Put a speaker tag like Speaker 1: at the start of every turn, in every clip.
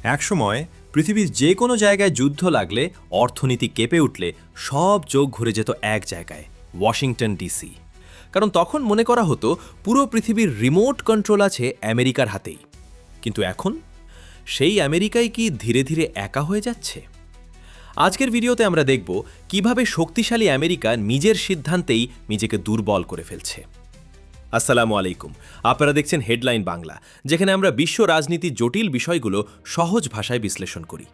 Speaker 1: একসময় পৃথিবীর যে কোনো জায়গায় যুদ্ধ লাগলে, অর্থনীতি কেঁপে উঠলে সব চোখ ঘুরে যেত এক জায়গায়, ওয়াশিংটন ডিসি। কারণ তখন মনে করা হতো পুরো পৃথিবীর রিমোট কন্ট্রোল আছে আমেরিকার হাতেই। কিন্তু এখন সেই আমেরিকাই কি ধীরে ধীরে একা হয়ে যাচ্ছে? আজকের ভিডিওতে আমরা দেখব কিভাবে শক্তিশালী আমেরিকা নিজের সিদ্ধান্তেই নিজেকে দুর্বল করে ফেলছে। আসসালামু আলাইকুম, আপনারা দেখছেন হেডলাইন বাংলা, যেখানে আমরা বিশ্ব রাজনীতির জটিল বিষয়গুলো সহজ ভাষায় বিশ্লেষণ করি।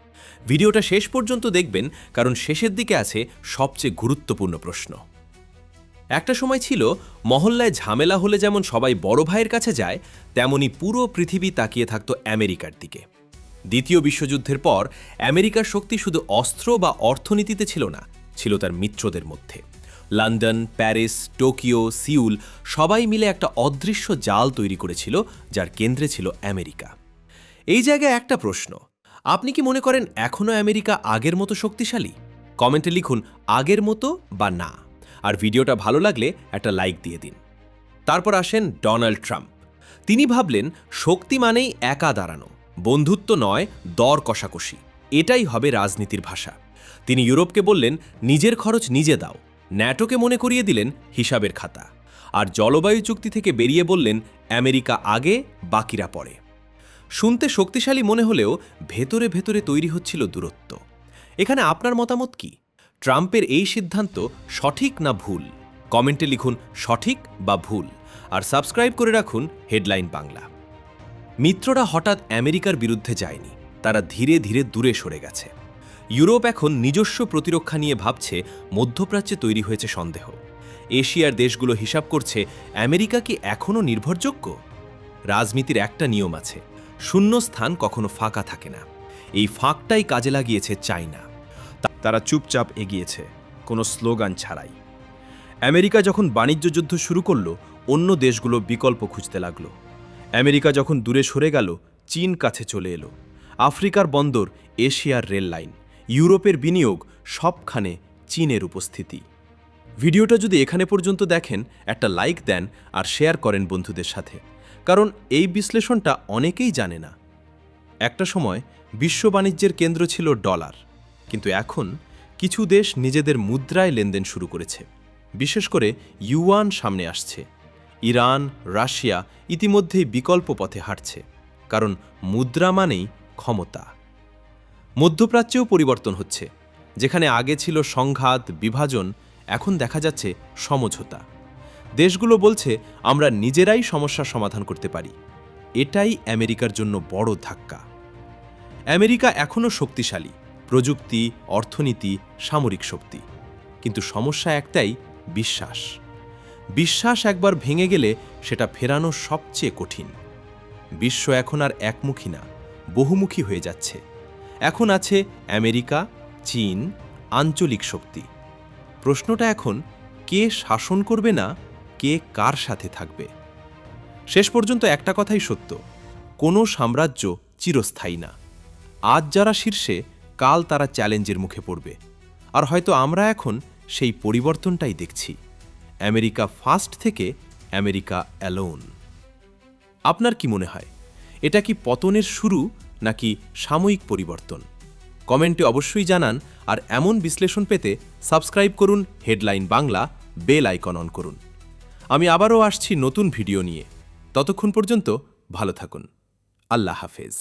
Speaker 1: ভিডিওটা শেষ পর্যন্ত দেখবেন, কারণ শেষের দিকে আছে সবচেয়ে গুরুত্বপূর্ণ প্রশ্ন। একটা সময় ছিল মহল্লায় ঝামেলা হলে যেমন সবাই বড় ভাইয়ের কাছে যায়, তেমনি পুরো পৃথিবী তাকিয়ে থাকত আমেরিকার দিকে। দ্বিতীয় বিশ্বযুদ্ধের পর আমেরিকার শক্তি শুধু অস্ত্র বা অর্থনীতিতে ছিল না, ছিল তার মিত্রদের মধ্যে। লন্ডন, প্যারিস, টোকিও, সিউল সবাই মিলে একটা অদৃশ্য জাল তৈরি করেছিল, যার কেন্দ্রে ছিল আমেরিকা। এই জায়গায় একটা প্রশ্ন, আপনি কি মনে করেন এখনও আমেরিকা আগের মতো শক্তিশালী? কমেন্টে লিখুন আগের মতো বা না। আর ভিডিওটা ভালো লাগলে একটা লাইক দিয়ে দিন। তারপর আসেন ডোনাল্ড ট্রাম্প। তিনি ভাবলেন শক্তি মানেই একা দাঁড়ানো, বন্ধুত্ব নয় দর কষাকষি, এটাই হবে রাজনীতির ভাষা। তিনি ইউরোপকে বললেন নিজের খরচ নিজে দাও, ন্যাটোকে মনে করিয়ে দিলেন হিসাবের খাতা, আর জলবায়ু চুক্তি থেকে বেরিয়ে বললেন আমেরিকা আগে, বাকিরা পরে। শুনতে শক্তিশালী মনে হলেও ভেতরে ভেতরে তৈরি হচ্ছিল দূরত্ব। এখানে আপনার মতামত কি? ট্রাম্পের এই সিদ্ধান্ত সঠিক না ভুল? কমেন্টে লিখুন সঠিক বা ভুল, আর সাবস্ক্রাইব করে রাখুন হেডলাইন বাংলা। মিত্ররা হঠাৎ আমেরিকার বিরুদ্ধে যায়নি, তারা ধীরে ধীরে দূরে সরে গেছে। ইউরোপ এখন নিজস্ব প্রতিরক্ষা নিয়ে ভাবছে, মধ্যপ্রাচ্যে তৈরি হয়েছে সন্দেহ। এশিয়ার দেশগুলো হিসাব করছে আমেরিকা কি এখনও নির্ভরযোগ্য? রাজনীতির একটা নিয়ম আছে, শূন্য স্থান কখনো ফাঁকা থাকে না। এই ফাঁকটাই কাজে লাগিয়েছে চায়না। তারা চুপচাপ এগিয়েছে, কোনো স্লোগান ছাড়াই। আমেরিকা যখন বাণিজ্য যুদ্ধ শুরু করল, অন্য দেশগুলো বিকল্প খুঁজতে লাগল। আমেরিকা যখন দূরে সরে গেল, চীন কাছে চলে এলো। আফ্রিকার বন্দর, এশিয়ার রেল লাইন, ইউরোপের বিনিয়োগ, সবখানে চীনের উপস্থিতি। ভিডিওটা যদি এখানে পর্যন্ত দেখেন, একটা লাইক দেন আর শেয়ার করেন বন্ধুদের সাথে, কারণ এই বিশ্লেষণটা অনেকেই জানে না। একটা সময় বিশ্ব বাণিজ্যের কেন্দ্র ছিল ডলার, কিন্তু এখন কিছু দেশ নিজেদের মুদ্রায় লেনদেন শুরু করেছে। বিশেষ করে ইউয়ান সামনে আসছে। ইরান, রাশিয়া ইতিমধ্যেই বিকল্প পথে হাঁটছে, কারণ মুদ্রা মানেই ক্ষমতা। মধ্যপ্রাচ্যেও পরিবর্তন হচ্ছে। যেখানে আগে ছিল সংঘাত, বিভাজন, এখন দেখা যাচ্ছে সমঝোতা। দেশগুলো বলছে আমরা নিজেরাই সমস্যার সমাধান করতে পারি। এটাই আমেরিকার জন্য বড় ধাক্কা। আমেরিকা এখনও শক্তিশালী, প্রযুক্তি, অর্থনীতি, সামরিক শক্তি। কিন্তু সমস্যা একটাই, বিশ্বাস। বিশ্বাস একবার ভেঙে গেলে সেটা ফেরানো সবচেয়ে কঠিন। বিশ্ব এখন আর একমুখী না, বহুমুখী হয়ে যাচ্ছে। এখন আছে আমেরিকা, চীন, আঞ্চলিক শক্তি। প্রশ্নটা এখন, কে শাসন করবে না, কে কার সাথে থাকবে? শেষ পর্যন্ত একটা কথাই সত্য, কোনো সাম্রাজ্য চিরস্থায়ী না। আজ যারা শীর্ষে, কাল তারা চ্যালেঞ্জের মুখে পড়বে। আর হয়তো আমরা এখন সেই পরিবর্তনটাই দেখছি, আমেরিকা ফার্স্ট থেকে আমেরিকা অ্যালোন। আপনার কি মনে হয়, এটা কি পতনের শুরু নাকি সাময়িক পরিবর্তন? কমেন্টে অবশ্যই জানান। আর এমন বিশ্লেষণ পেতে সাবস্ক্রাইব করুন headline Bangla, bell icon on করুন। আমি আবারও আসছি নতুন ভিডিও নিয়ে। ততক্ষণ পর্যন্ত ভালো থাকুন। আল্লাহ হাফেজ।